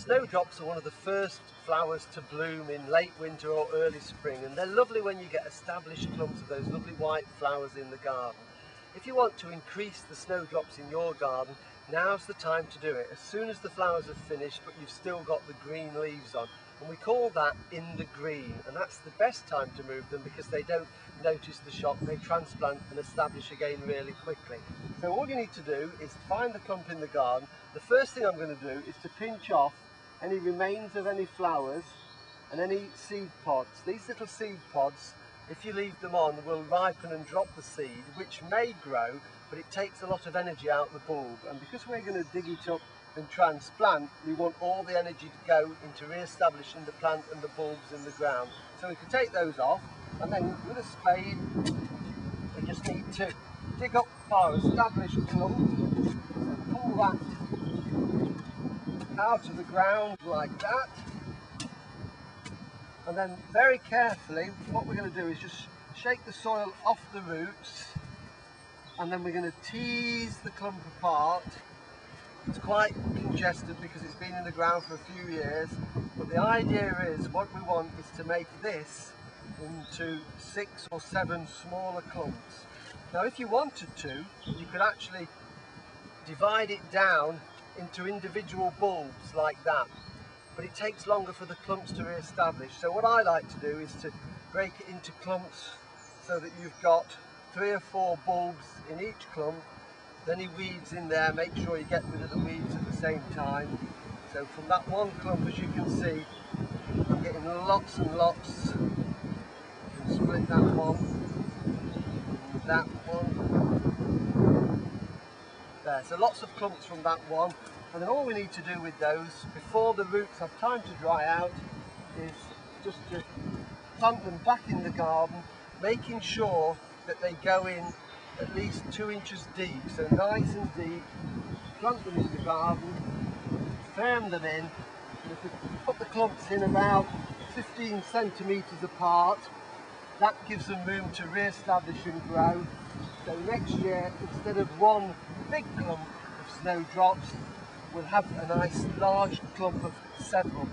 Snowdrops are one of the first flowers to bloom in late winter or early spring, and they're lovely when you get established clumps of those lovely white flowers in the garden. If you want to increase the snowdrops in your garden, now's the time to do it. As soon as the flowers are finished but you've still got the green leaves on, and we call that in the green, and that's the best time to move them because they don't notice the shock. They transplant and establish again really quickly. So all you need to do is find the clump in the garden. The first thing I'm going to do is to pinch off any remains of any flowers and any seed pods. These little seed pods, if you leave them on, will ripen and drop the seed, which may grow, but it takes a lot of energy out of the bulb. And because we're going to dig it up and transplant, we want all the energy to go into re-establishing the plant and the bulbs in the ground. So we can take those off, and then with a spade, we just need to dig up our established clump and pull that out of the ground like that. And then very carefully, what we're going to do is just shake the soil off the roots, and then we're going to tease the clump apart. It's quite congested because it's been in the ground for a few years, but the idea is what we want is to make this into 6 or 7 smaller clumps. Now if you wanted to, you could actually divide it down into individual bulbs like that, but it takes longer for the clumps to re-establish. So what I like to do is to break it into clumps so that you've got 3 or 4 bulbs in each clump. Any weeds in there, make sure you get rid of the weeds at the same time. So from that one clump, as you can see, I'm getting lots and lots. You can split that one, and that one. There, so lots of clumps from that one. And then all we need to do with those, before the roots have time to dry out, is just to plant them back in the garden, making sure that they go in at least 2 inches deep, so nice and deep. Plant them in the garden, firm them in, and if we put the clumps in about 15 centimetres apart, that gives them room to re-establish and grow. So next year, instead of one big clump of snowdrops, we'll have a nice large clump of several.